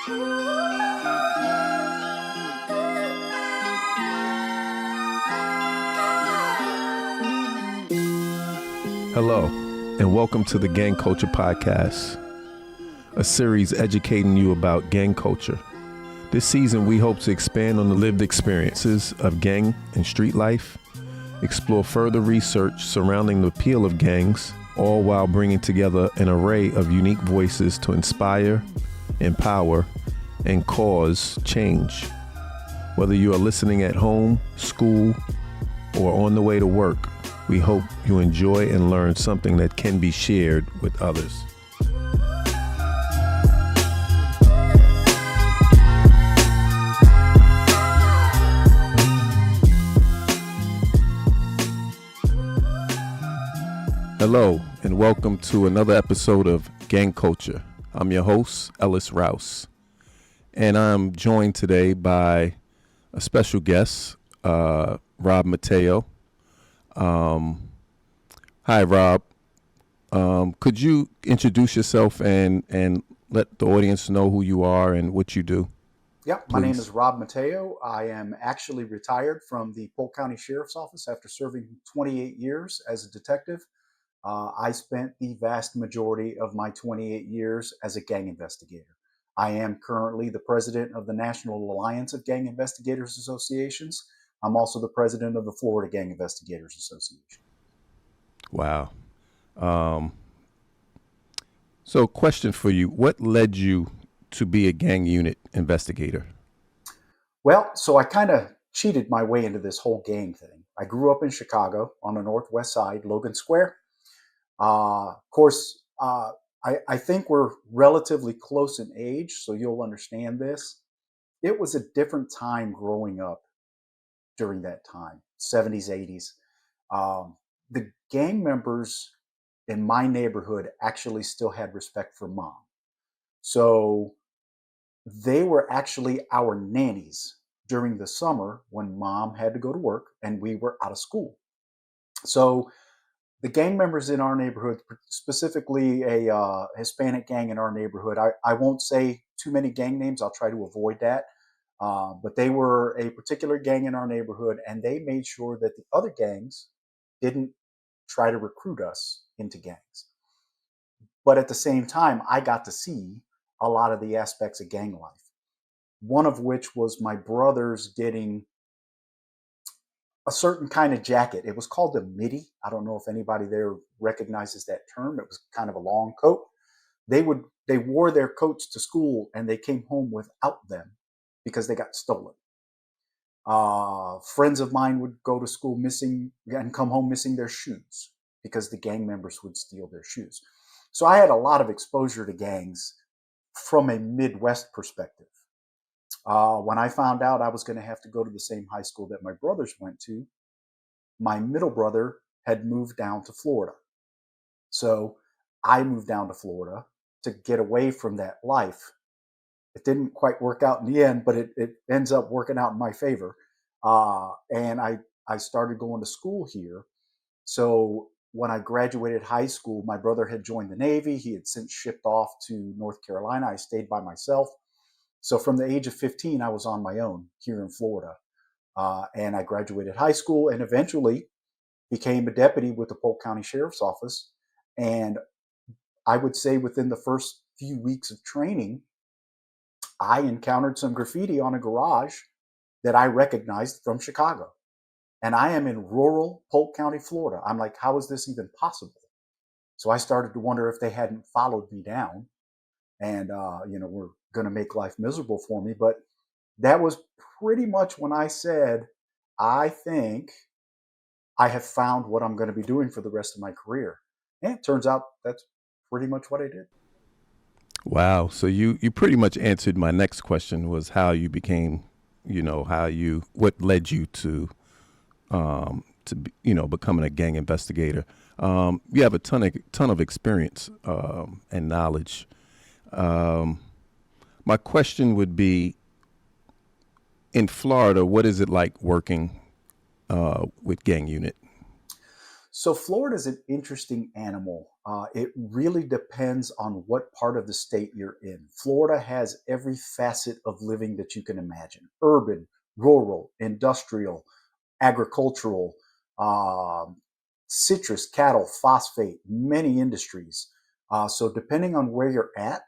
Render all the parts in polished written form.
Hello, and welcome to the Gang Culture Podcast, a series educating you about gang culture. This season, we hope to expand on the lived experiences of gang and street life, explore further research surrounding the appeal of gangs, all while bringing together an array of unique voices to inspire, empower, and cause change. Whether you are listening at home, school, or on the way to work, we hope you enjoy and learn something that can be shared with others. Hello, and welcome to another episode of Gang Culture. I'm your host, Ellis Rouse, and I'm joined today by a special guest, Rob Mateo. Hi, Rob. Could you introduce yourself and let the audience know who you are and what you do? Yeah, my name is Rob Mateo. I am actually retired from the Polk County Sheriff's Office after serving 28 years as a detective. I spent the vast majority of my 28 years as a gang investigator. I am currently the president of the National Alliance of Gang Investigators Associations. I'm also the president of the Florida Gang Investigators Association. Wow. So question for you, what led you to be a gang unit investigator? Well, so I kind of cheated my way into this whole gang thing. I grew up in Chicago on the Northwest Side, Logan Square. Of course, I think we're relatively close in age, so you'll understand this. It was a different time growing up during that time, 70s, 80s. The gang members in my neighborhood actually still had respect for mom. So they were actually our nannies during the summer when mom had to go to work and we were out of school. So the gang members in our neighborhood, specifically a Hispanic gang in our neighborhood, I won't say too many gang names. I'll try to avoid that. But they were a particular gang in our neighborhood, and they made sure that the other gangs didn't try to recruit us into gangs. But at the same time, I got to see a lot of the aspects of gang life. One of which was my brothers getting a certain kind of jacket. It was called a midi. I don't know if anybody there recognizes that term. It was kind of a long coat. They wore their coats to school and they came home without them because they got stolen. Friends of mine would go to school missing and come home missing their shoes because the gang members would steal their shoes. So I had a lot of exposure to gangs from a Midwest perspective. When I found out I was going to have to go to the same high school that my brothers went to, my middle brother had moved down to Florida. So I moved down to Florida to get away from that life. It didn't quite work out in the end, but it ends up working out in my favor. And I started going to school here. So when I graduated high school, my brother had joined the Navy. He had since shipped off to North Carolina. I stayed by myself. So from the age of 15, I was on my own here in Florida. And I graduated high school and eventually became a deputy with the Polk County Sheriff's Office. And I would say within the first few weeks of training, I encountered some graffiti on a garage that I recognized from Chicago. And I am in rural Polk County, Florida. I'm like, how is this even possible? So I started to wonder if they hadn't followed me down and, were going to make life miserable for me. But that was pretty much when I said, I think I have found what I'm going to be doing for the rest of my career. And it turns out that's pretty much what I did. Wow. So you pretty much answered my next question, was how you became, what led you to becoming a gang investigator. You have a ton of experience and knowledge. My question would be, in Florida, what is it like working with gang unit? So Florida is an interesting animal It really depends on what part of the state you're in. Florida has every facet of living that you can imagine: urban, rural, industrial, agricultural, um citrus, cattle, phosphate, many industries. So depending on where you're at,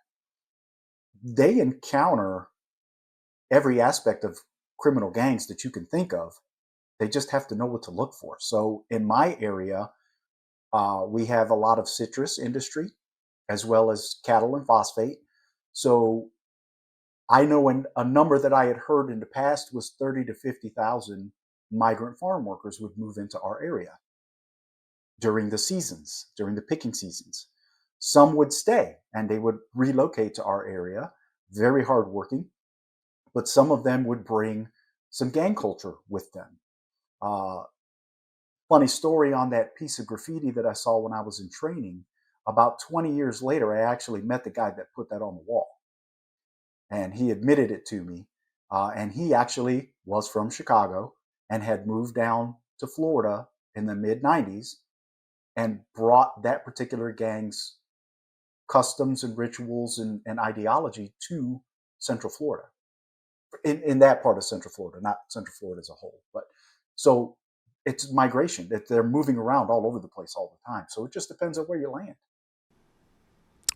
they encounter every aspect of criminal gangs that you can think of. They just have to know what to look for. So in my area, we have a lot of citrus industry as well as cattle and phosphate. So I know a number that I had heard in the past was 30 to 50,000 migrant farm workers would move into our area during the seasons, during the picking seasons. Some would stay and they would relocate to our area, very hardworking, but some of them would bring some gang culture with them. Uh, Funny story on that piece of graffiti that I saw when I was in training. About 20 years later, I actually met the guy that put that on the wall, and he admitted it to me. And he actually was from Chicago and had moved down to Florida in the mid 90s and brought that particular gang's customs and rituals and ideology to Central Florida, in that part of Central Florida, not Central Florida as a whole. But so it's migration that they're moving around all over the place all the time. So it just depends on where you land.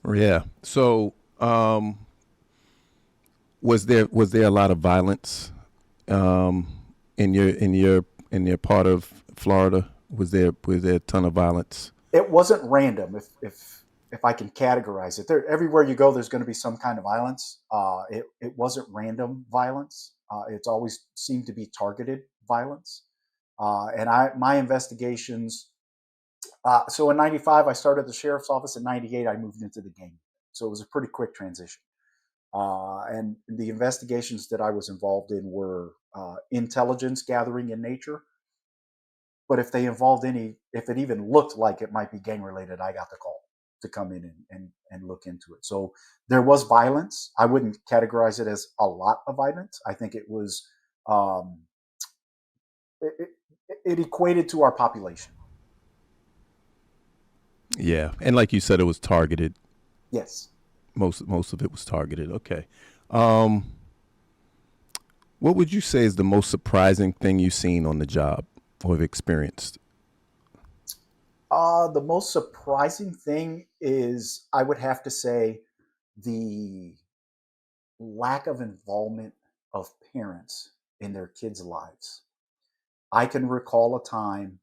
Yeah. So, was there a lot of violence um, in your part of Florida? Was there a ton of violence? It wasn't random. If I can categorize it, there everywhere you go, there's going to be some kind of violence. It wasn't random violence. It's always seemed to be targeted violence. And my investigations. So in '95, I started the sheriff's office. In '98, I moved into the gang. So it was a pretty quick transition. And the investigations that I was involved in were intelligence gathering in nature. But if it even looked like it might be gang related, I got the call to come in and look into it. So there was violence. I wouldn't categorize it as a lot of violence. I think it was, um, it, it equated to our population. Yeah, and like you said, it was targeted. Yes. Most of it was targeted. Okay. Um, what would you say is the most surprising thing you've seen on the job or have experienced? The most surprising thing is, I would have to say, the lack of involvement of parents in their kids' lives. I can recall a time,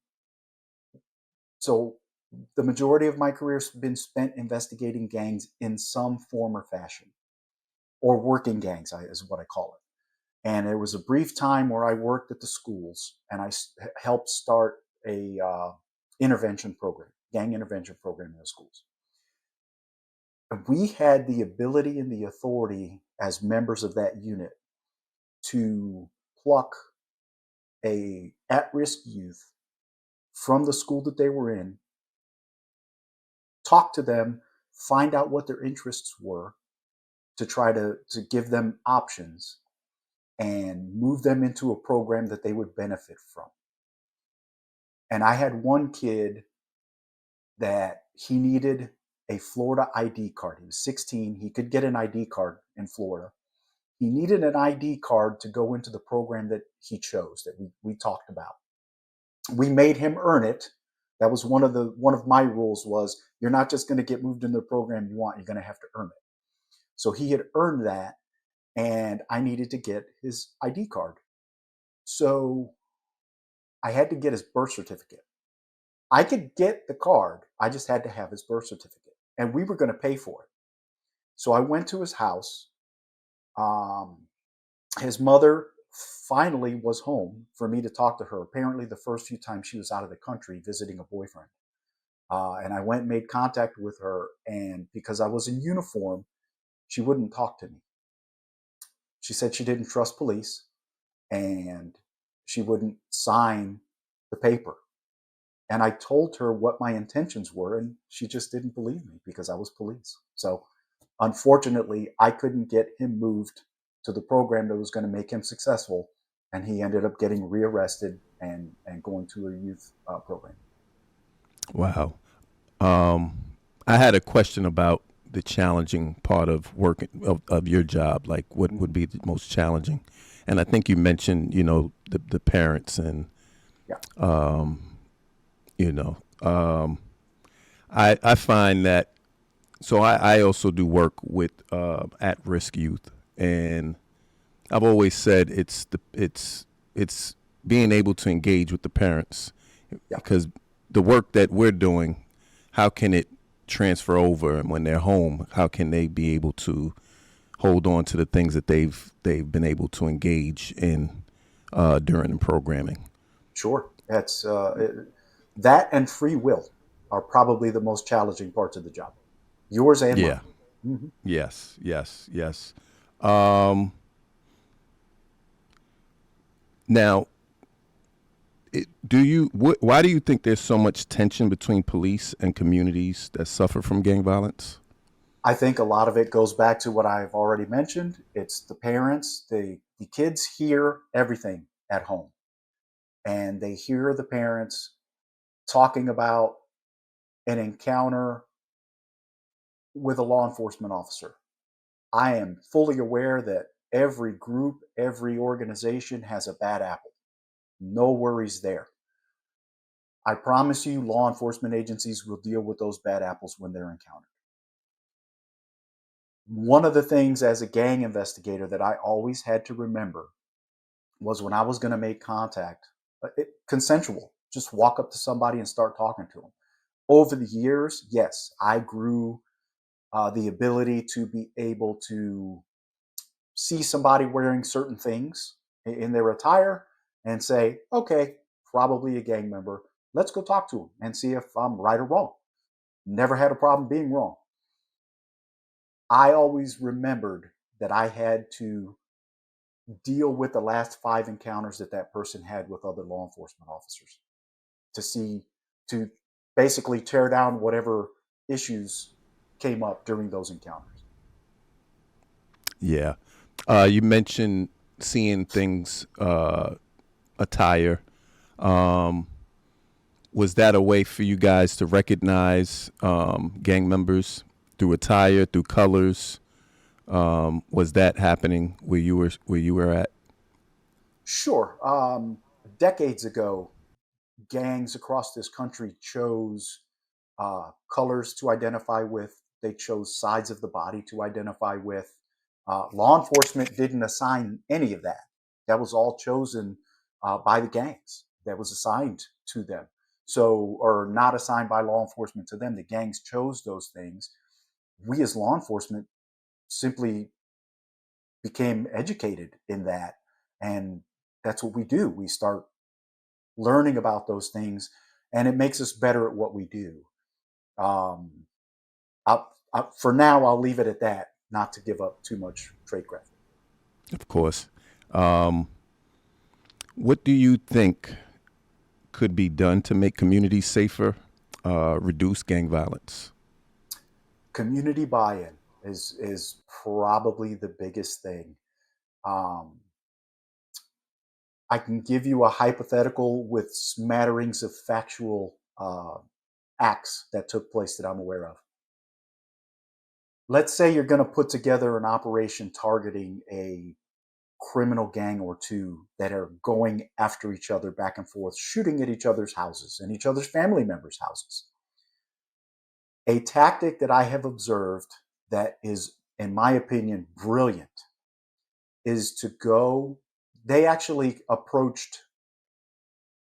so the majority of my career has been spent investigating gangs in some form or fashion, or working gangs is what I call it. And there was a brief time where I worked at the schools and I helped start a intervention program, gang intervention program in the schools. We had the ability and the authority as members of that unit to pluck a at-risk youth from the school that they were in, talk to them, find out what their interests were, to try to give them options and move them into a program that they would benefit from. And I had one kid that he needed a Florida ID card. He was 16. He could get an ID card in Florida. He needed an ID card to go into the program that he chose, that we talked about. We made him earn it. That was one of my rules was, you're not just going to get moved into the program you want, you're going to have to earn it. So he had earned that, and I needed to get his ID card. So I had to get his birth certificate. I could get the card, I just had to have his birth certificate, and we were going to pay for it. So I went to his house. Um, his mother finally was home for me to talk to her. Apparently, the first few times she was out of the country visiting a boyfriend. And I went and made contact with her, and because I was in uniform, she wouldn't talk to me. She said she didn't trust police, and she wouldn't sign the paper. And I told her what my intentions were, and she just didn't believe me because I was police. So unfortunately, I couldn't get him moved to the program that was going to make him successful, and he ended up getting rearrested and going to a youth program. Wow. Um, I had a question about the challenging part of working of your job. Like, what would be the most challenging? And I think you mentioned, the parents and, Yeah, um, you know, um, I find that. So I also do work with at-risk youth, and I've always said it's being able to engage with the parents, yeah, because the work that we're doing, how can it transfer over, and when they're home, how can they be able to hold on to the things that they've been able to engage in during the programming? sure. That and free will are probably the most challenging parts of the job, yours and mine. Yeah. Hmm. Yes. Yes. Yes. Um, Now, why do you think there's so much tension between police and communities that suffer from gang violence? I think a lot of it goes back to what I've already mentioned. It's the parents, the kids hear everything at home, and they hear the parents talking about an encounter with a law enforcement officer. I am fully aware that every group, every organization has a bad apple. No worries there. I promise you, law enforcement agencies will deal with those bad apples when they're encountered. One of the things as a gang investigator that I always had to remember was when I was going to make contact, consensual, just walk up to somebody and start talking to them. Over the years, yes, I grew the ability to be able to see somebody wearing certain things in their attire and say, okay, probably a gang member. Let's go talk to them and see if I'm right or wrong. Never had a problem being wrong. I always remembered that I had to deal with the last 5 encounters that that person had with other law enforcement officers to see, to basically tear down whatever issues came up during those encounters. Yeah. You mentioned seeing things, attire. Um, was that a way for you guys to recognize gang members through attire, through colors? Was that happening where you were at? Sure. Decades ago, gangs across this country chose colors to identify with. They chose sides of the body to identify with. Law enforcement didn't assign any of that. That was all chosen by the gangs. That was assigned to them. So, or not assigned by law enforcement to them. The gangs chose those things. We as law enforcement simply became educated in that. And that's what we do. We start learning about those things, and it makes us better at what we do. Um, for now, I'll leave it at that, not to give up too much trade craft. Of course. Um, what do you think could be done to make communities safer, reduce gang violence? Community buy-in is probably the biggest thing. Um, I can give you a hypothetical with smatterings of factual acts that took place that I'm aware of. Let's say you're going to put together an operation targeting a criminal gang or two that are going after each other back and forth, shooting at each other's houses and each other's family members' houses. A tactic that I have observed that is, in my opinion, brilliant is to go. They actually approached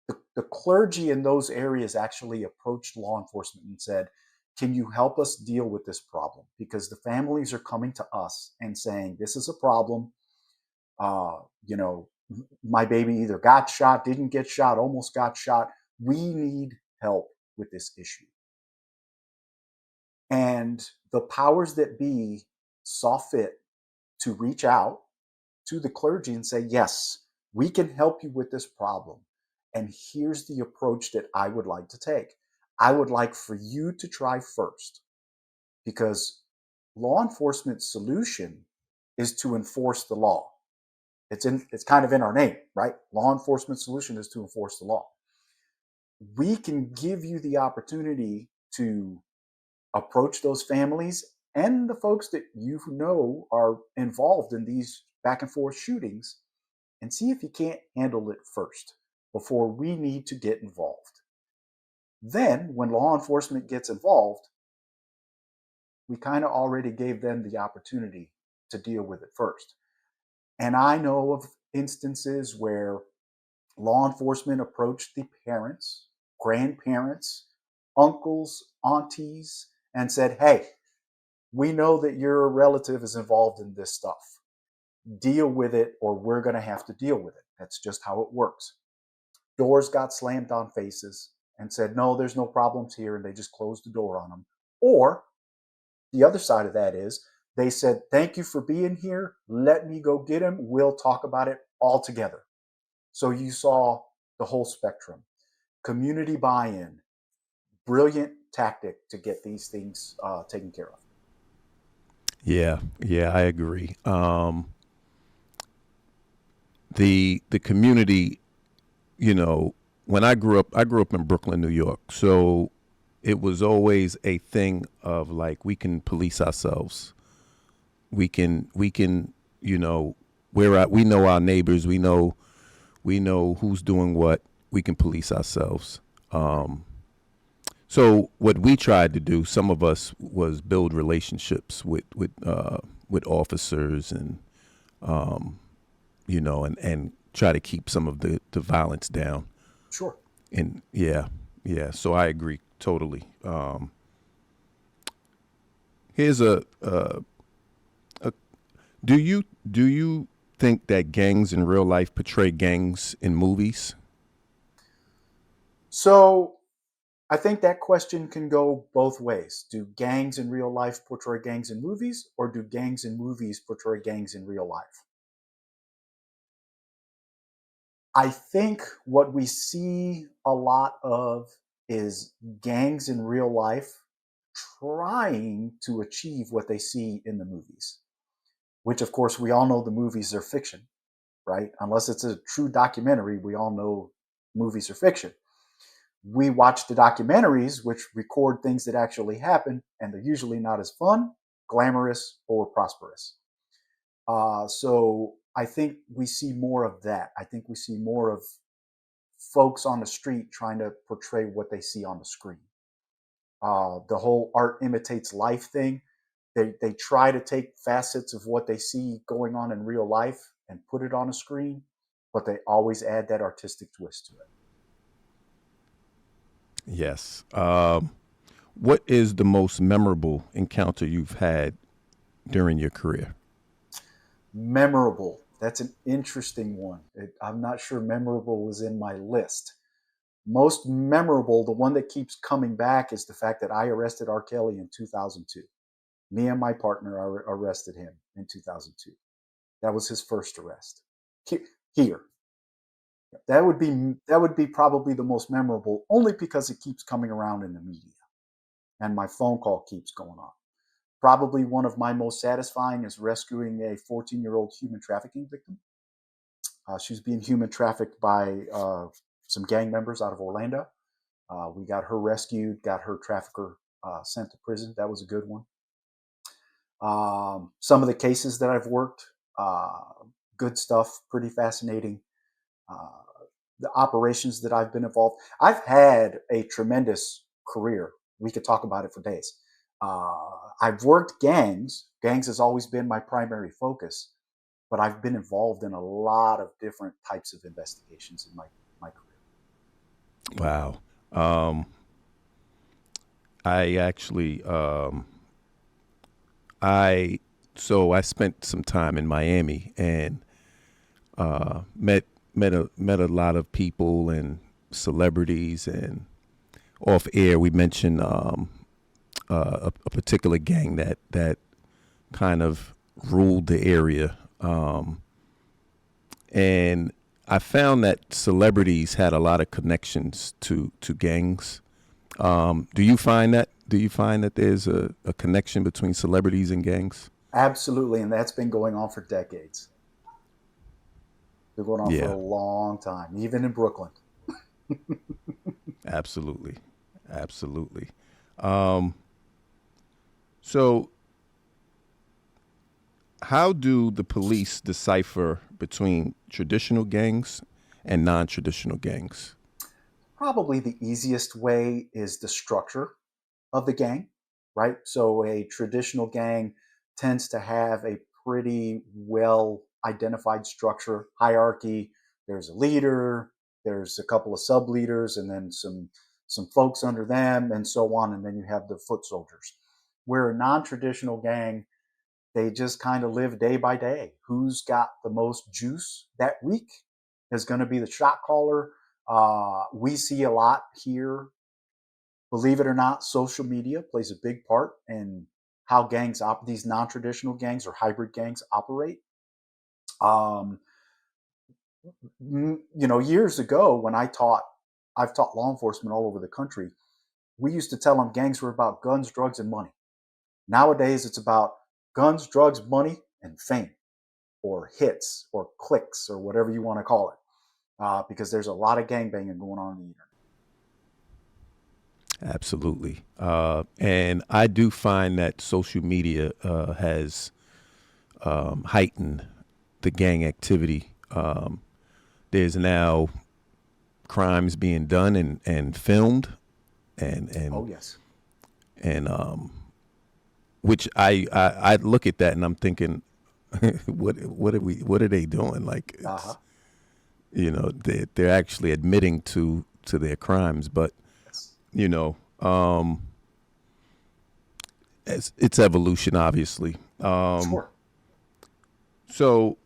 the clergy in those areas, actually approached law enforcement and said, can you help us deal with this problem? Because the families are coming to us and saying, this is a problem. Uh, you know, my baby either got shot, didn't get shot, almost got shot. We need help with this issue. And the powers that be saw fit to reach out to the clergy and say, yes, we can help you with this problem. And here's the approach that I would like to take. I would like for you to try first, because law enforcement's solution is to enforce the law. It's kind of in our name, right? Law enforcement solution is to enforce the law. We can give you the opportunity to approach those families and the folks that you know are involved in these back and forth shootings and see if you can't handle it first before we need to get involved. Then, when law enforcement gets involved, we kind of already gave them the opportunity to deal with it first. And I know of instances where law enforcement approached the parents, grandparents, uncles, aunties, and said, hey, we know that your relative is involved in this stuff. Deal with it, or we're going to have to deal with it. That's just how it works. Doors got slammed on faces and said, no, there's no problems here, and they just closed the door on them. Or the other side of that is they said, thank you for being here. Let me go get him. We'll talk about it all together. So you saw the whole spectrum. Community buy-in, brilliant tactic to get these things taken care of. Yeah, I agree. The community, when I grew up in Brooklyn, New York. So it was always a thing of like, we can police ourselves. We can, we know our neighbors. We know who's doing what. We can police ourselves. So what we tried to do, some of us, was build relationships with officers and, and try to keep some of the violence down. Sure. And yeah. So I agree totally. Here's do you think that gangs in real life portray gangs in movies? So I think that question can go both ways. Do gangs in real life portray gangs in movies, or do gangs in movies portray gangs in real life? I think what we see a lot of is gangs in real life trying to achieve what they see in the movies, which of course we all know the movies are fiction, right? Unless it's a true documentary, we all know movies are fiction. We watch the documentaries, which record things that actually happen, and they're usually not as fun, glamorous, or prosperous. So I think we see more of that. I think we see more of folks on the street trying to portray what they see on the screen. The whole art imitates life thing. They try to take facets of what they see going on in real life and put it on a screen, but they always add that artistic twist to it. Yes. What is the most memorable encounter you've had during your career? Memorable. That's an interesting one. I'm not sure memorable was in my list. Most memorable, the one that keeps coming back, is the fact that I arrested R. Kelly in 2002. Me and my partner arrested him in 2002. That was his first arrest. Here. That would be probably the most memorable, only because it keeps coming around in the media and my phone call keeps going on. Probably one of my most satisfying is rescuing a 14-year-old human trafficking victim. She was being human trafficked by some gang members out of Orlando. We got her rescued, got her trafficker sent to prison. That was a good one. Some of the cases that I've worked, good stuff, pretty fascinating. The operations that I've been involved. I've had a tremendous career. We could talk about it for days. I've worked gangs. Gangs has always been my primary focus, but I've been involved in a lot of different types of investigations in my career. Wow. I actually, I spent some time in Miami and met a lot of people and celebrities, and off air we mentioned a particular gang that kind of ruled the area, and I found that celebrities had a lot of connections to gangs. Do you find that? Do you find that there's a connection between celebrities and gangs? Absolutely, and that's been going on for decades. Been going on for Yeah, a long time, even in Brooklyn. absolutely. So, how do the police decipher between traditional gangs and non-traditional gangs? Probably the easiest way is the structure of the gang, right? So a traditional gang tends to have a pretty well identified structure, hierarchy. There's a leader, there's a couple of sub leaders, and then some folks under them, and so on. And then you have the foot soldiers. Where a non-traditional gang, they just kind of live day by day. Who's got the most juice that week is going to be the shot caller. We see a lot here. Believe it or not, social media plays a big part in how these non-traditional gangs or hybrid gangs operate. Um, Years ago when I've taught law enforcement all over the country. We used to tell them gangs were about guns, drugs, and money. Nowadays, it's about guns, drugs, money, and fame, or hits, or clicks, or whatever you want to call it, because there's a lot of gangbanging going on the internet. Absolutely. And I do find that social media has heightened the gang activity. There's now crimes being done and filmed Oh yes. and which I look at that and I'm thinking, what are they doing? Like Uh-huh. it's, they're actually admitting to their crimes, but Yes. you know, it's evolution, obviously. Sure. So,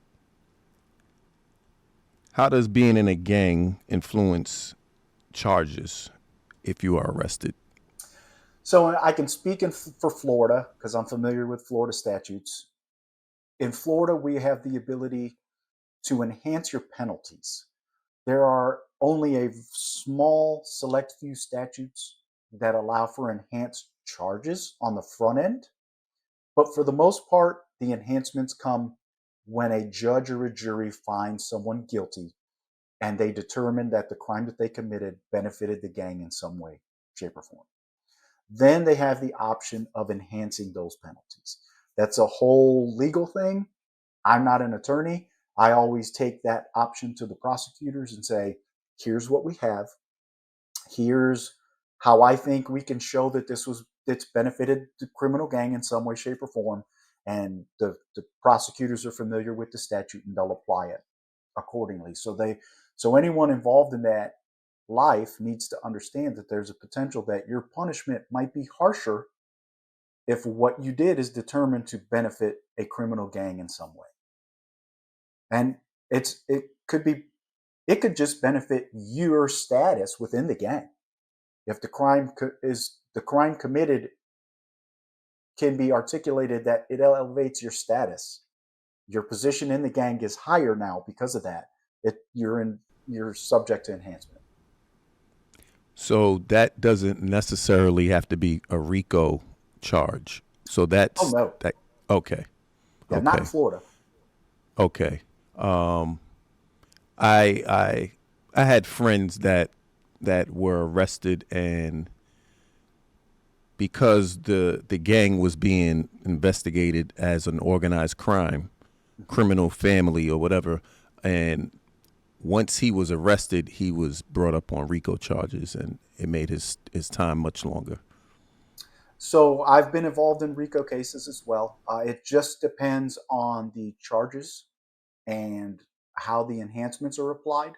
how does being in a gang influence charges if you are arrested? So I can speak for Florida because I'm familiar with Florida statutes. In Florida, we have the ability to enhance your penalties. There are only a small select few statutes that allow for enhanced charges on the front end. But for the most part, the enhancements come when a judge or a jury finds someone guilty and they determine that the crime that they committed benefited the gang in some way, shape, or form. Then they have the option of enhancing those penalties. That's a whole legal thing. I'm not an attorney. I always take that option to the prosecutors and say, here's what we have. Here's how I think we can show that it's benefited the criminal gang in some way, shape, or form. And the prosecutors are familiar with the statute and they'll apply it accordingly. So anyone involved in that life needs to understand that there's a potential that your punishment might be harsher if what you did is determined to benefit a criminal gang in some way. And it could just benefit your status within the gang. If the crime committed can be articulated that it elevates your status, your position in the gang is higher now because of that. You're subject to enhancement. So that doesn't necessarily have to be a RICO charge. So Oh no, that. Okay. yeah, not in Okay. Florida. Okay. I I had friends that were arrested, and because the gang was being investigated as an organized crime, criminal family or whatever, and once he was arrested, he was brought up on RICO charges, and it made his time much longer. So I've been involved in RICO cases as well. It just depends on the charges and how the enhancements are applied.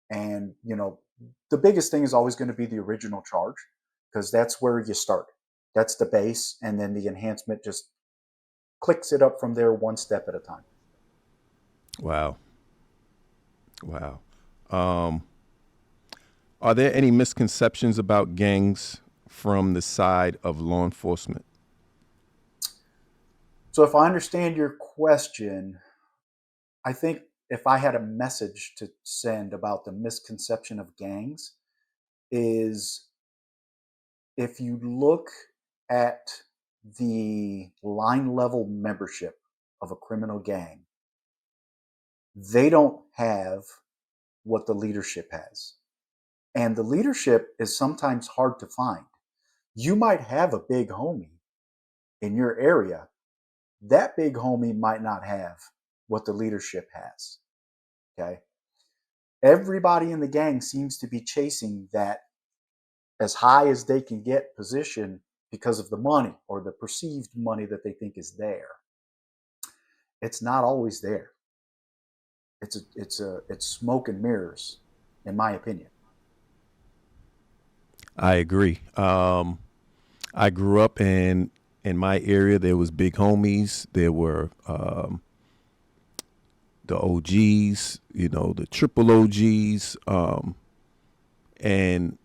And the biggest thing is always going to be the original charge because that's where you start. That's the base, and then the enhancement just clicks it up from there one step at a time. Wow. Wow. Um, are there any misconceptions about gangs from the side of law enforcement? So if I understand your question, I think if I had a message to send about the misconception of gangs is if you look at the line level membership of a criminal gang, they don't have what the leadership has. And the leadership is sometimes hard to find. You might have a big homie, in your area, that big homie might not have what the leadership has. Okay. Everybody in the gang seems to be chasing that as high as they can get position because of the money or the perceived money that they think is there. It's not always there. It's smoke and mirrors, in my opinion. I agree. I grew up in my area. There was big homies. There were the OGs, the triple OGs, and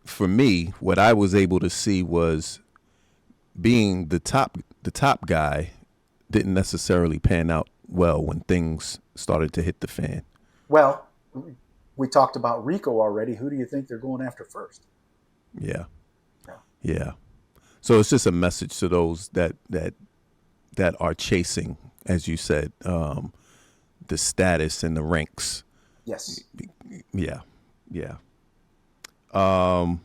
for me, what I was able to see was being the top guy didn't necessarily pan out well when things started to hit the fan. Well, we talked about RICO already. Who do you think they're going after first? Yeah. So it's just a message to those that are chasing, as you said, the status and the ranks. Yes. Yeah. So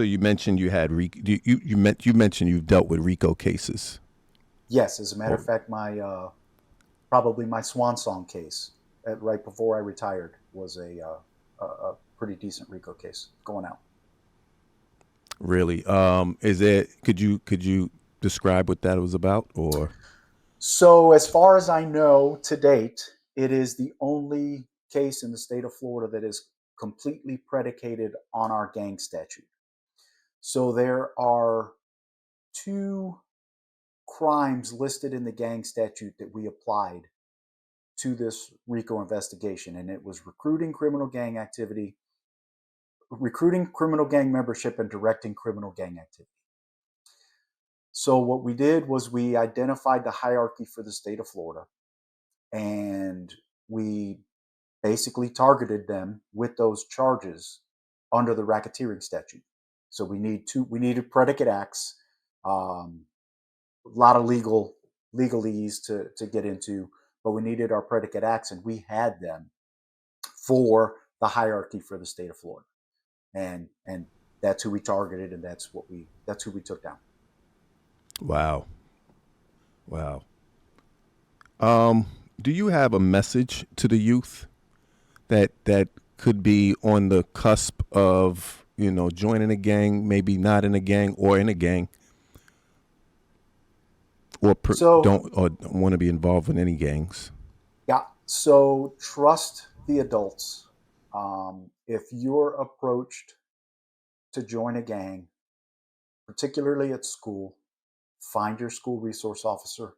you mentioned you had RICO. You mentioned you've dealt with RICO cases. Yes, as a matter of fact, my probably my swan song case right before I retired was a pretty decent RICO case going out. Really? Is it? Could you describe what that was about, or? So, as far as I know, to date, it is the only case in the state of Florida that is completely predicated on our gang statute. So there are 2 crimes listed in the gang statute that we applied to this RICO investigation, and it was recruiting criminal gang membership, and directing criminal gang activity. So what we did was we identified the hierarchy for the state of Florida, and we basically targeted them with those charges under the racketeering statute. So we needed predicate acts, a lot of legalese to get into, but we needed our predicate acts, and we had them for the hierarchy for the state of Florida, and that's who we targeted, and that's who we took down. Wow. Do you have a message to the youth that could be on the cusp of joining a gang, maybe not in a gang or in a gang, or don't want to be involved in any gangs? Yeah. So trust the adults. If you're approached to join a gang, particularly at school, find your school resource officer,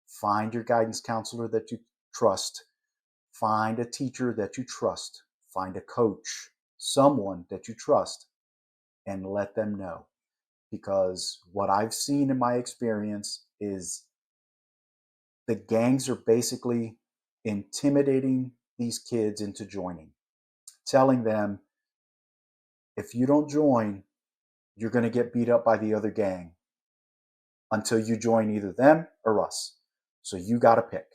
find your guidance counselor that you trust, find a teacher that you trust, find a coach, someone that you trust, and let them know. Because what I've seen in my experience is the gangs are basically intimidating these kids into joining, telling them, if you don't join, you're going to get beat up by the other gang until you join either them or us. So you got to pick.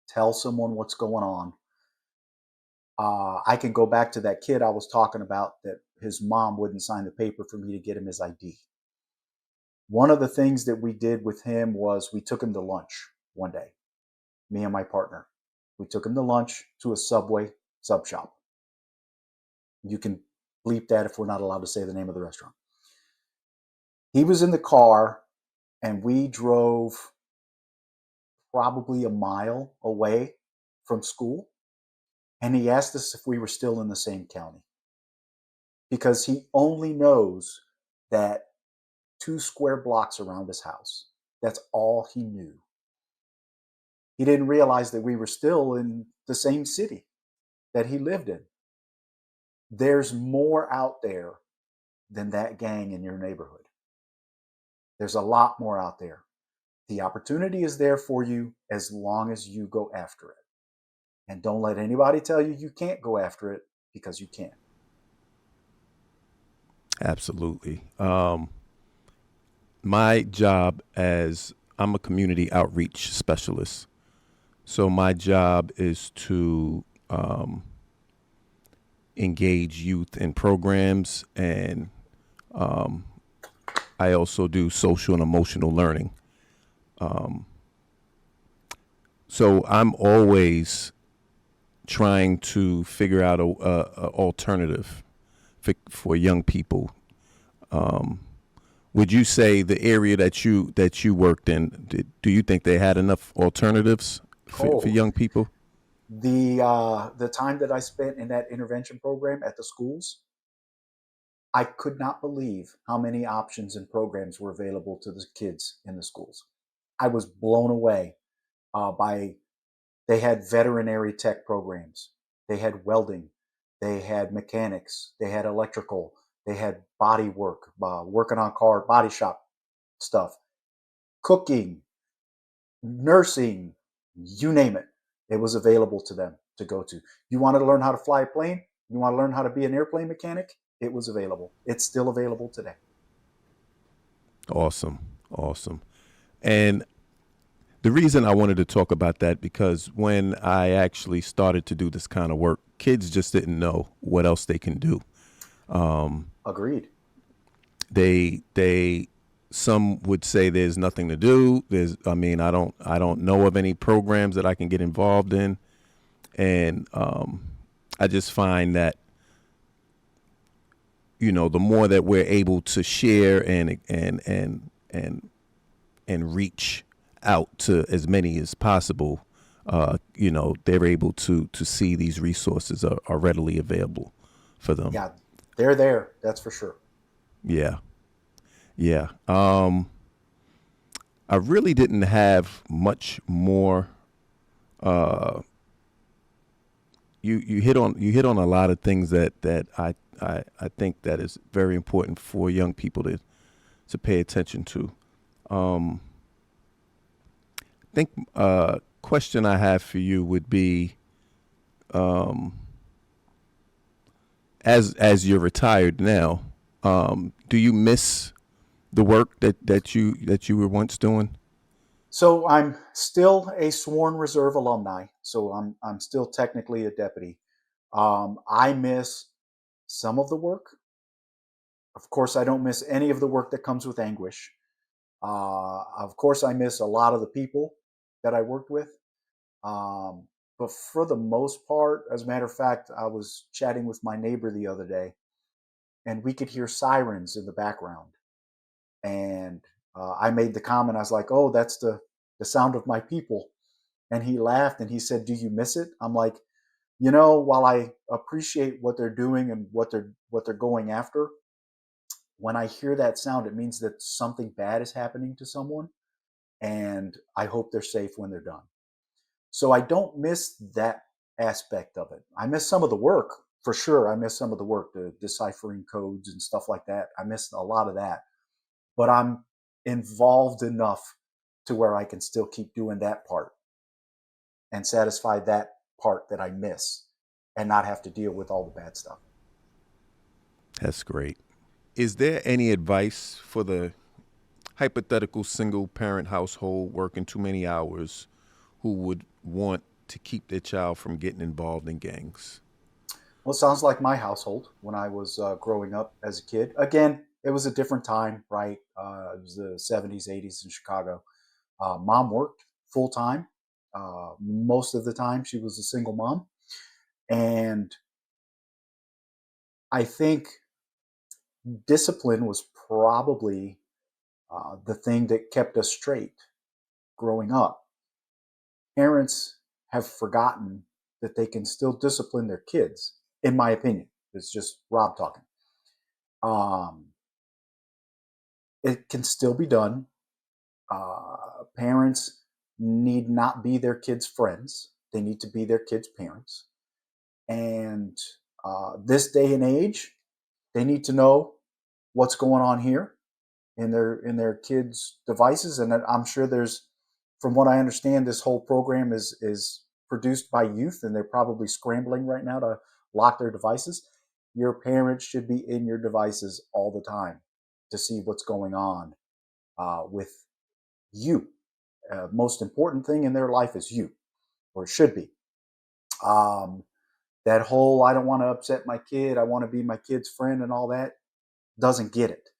Tell someone what's going on. I can go back to that kid I was talking about that his mom wouldn't sign the paper for me to get him his ID. One of the things that we did with him was we took him to lunch one day, me and my partner. We took him to lunch to a Subway sub shop. You can bleep that if we're not allowed to say the name of the restaurant. He was in the car, and we drove probably a mile away from school, and he asked us if we were still in the same county, because he only knows that 2 square blocks around his house. That's all he knew. He didn't realize that we were still in the same city that he lived in. There's more out there than that gang in your neighborhood. There's a lot more out there. The opportunity is there for you as long as you go after it. And don't let anybody tell you you can't go after it, because you can. Absolutely. My job, as I'm a community outreach specialist, so my job is to engage youth in programs, and I also do social and emotional learning. So I'm always trying to figure out a alternative for young people. Would you say the area that you worked in, do you think they had enough alternatives for Oh, young people? the time that I spent in that intervention program at the schools, I could not believe how many options and programs were available to the kids in the schools. I was blown away by they had veterinary tech programs, they had welding, they had mechanics, they had electrical, they had body work, working on car body shop stuff, cooking, nursing, you name it. It was available to them to go to. You wanted to learn how to fly a plane? You want to learn how to be an airplane mechanic? It was available. It's still available today. Awesome, awesome. And the reason I wanted to talk about that, because when I actually started to do this kind of work, kids just didn't know what else they can do. Agreed. They some would say there's nothing to do. I don't know of any programs that I can get involved in, and I just find that, the more that we're able to share and reach out to as many as possible, they're able to see these resources are readily available for them. Yeah, they're there. That's for sure. Yeah, yeah. I really didn't have much more. You hit on a lot of things that I think that is very important for young people to pay attention to. I think question I have for you would be, as you're retired now, do you miss the work that you were once doing? So I'm still a sworn reserve alumni. So I'm still technically a deputy. I miss some of the work. Of course, I don't miss any of the work that comes with anguish. Of course, I miss a lot of the people that I worked with. But for the most part, as a matter of fact, I was chatting with my neighbor the other day, and we could hear sirens in the background. And I made the comment, I was like, "Oh, that's the sound of my people." And he laughed and he said, "Do you miss it?" I'm like, while I appreciate what they're doing and what they're going after, when I hear that sound, it means that something bad is happening to someone, and I hope they're safe when they're done. So I don't miss that aspect of it. I miss some of the work for sure. I miss some of the work, the deciphering codes and stuff like that. I miss a lot of that, but I'm involved enough to where I can still keep doing that part and satisfy that part that I miss and not have to deal with all the bad stuff. That's great. Is there any advice for the hypothetical single parent household working too many hours who would want to keep their child from getting involved in gangs? Well, it sounds like my household when I was growing up as a kid. Again, it was a different time, right? It was the 70s, 80s in Chicago. Mom worked full time. Most of the time, she was a single mom. And I think discipline was probably the thing that kept us straight growing up. Parents have forgotten that they can still discipline their kids, in my opinion. It's just Rob talking. Um, it can still be done. Parents need not be their kids' friends, they need to be their kids' parents. And this day and age, they need to know what's going on here in their kids' devices. And I'm sure there's, from what I understand, this whole program is produced by youth, and they're probably scrambling right now to lock their devices. Your parents should be in your devices all the time to see what's going on with you. Most important thing in their life is you, or it should be. Um, that whole, I don't want to upset my kid, I want to be my kid's friend and all that, doesn't get it.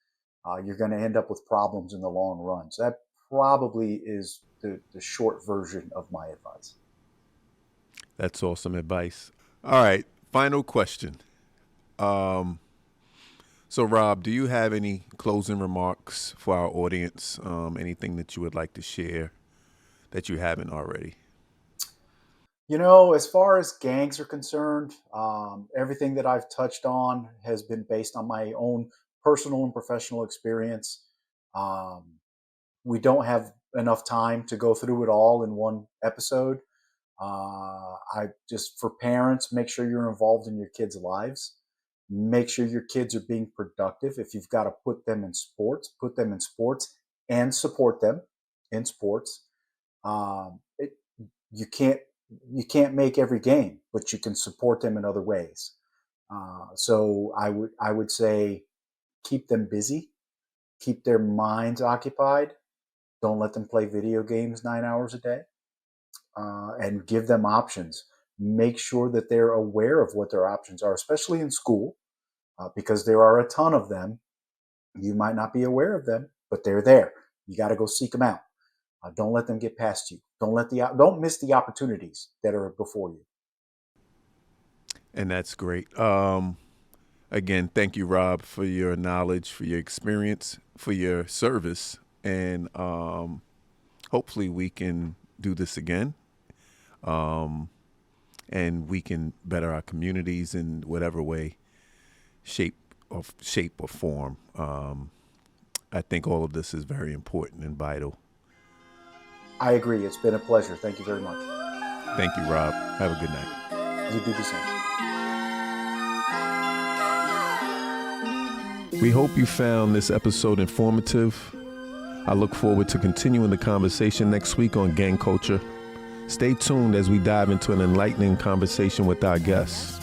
You're going to end up with problems in the long run. So that probably is the short version of my advice. That's awesome advice. All right, final question. So, Rob, do you have any closing remarks for our audience? Anything that you would like to share that you haven't already? As far as gangs are concerned, everything that I've touched on has been based on my own personal and professional experience. We don't have enough time to go through it all in one episode. I just, for parents, make sure you're involved in your kids' lives. Make sure your kids are being productive. If you've got to put them in sports, put them in sports and support them in sports. You can't make every game, but you can support them in other ways. So I would say keep them busy, keep their minds occupied. Don't let them play video games 9 hours a day, and give them options. Make sure that they're aware of what their options are, especially in school, because there are a ton of them. You might not be aware of them, but they're there. You got to go seek them out. Don't let them get past you. Don't miss the opportunities that are before you. And that's great. Again, thank you, Rob, for your knowledge, for your experience, for your service, and hopefully we can do this again. And we can better our communities in whatever way, shape or form. I think all of this is very important and vital. I agree. It's been a pleasure. Thank you very much. Thank you, Rob. Have a good night. You do the same. We hope you found this episode informative. I look forward to continuing the conversation next week on gang culture. Stay tuned as we dive into an enlightening conversation with our guests.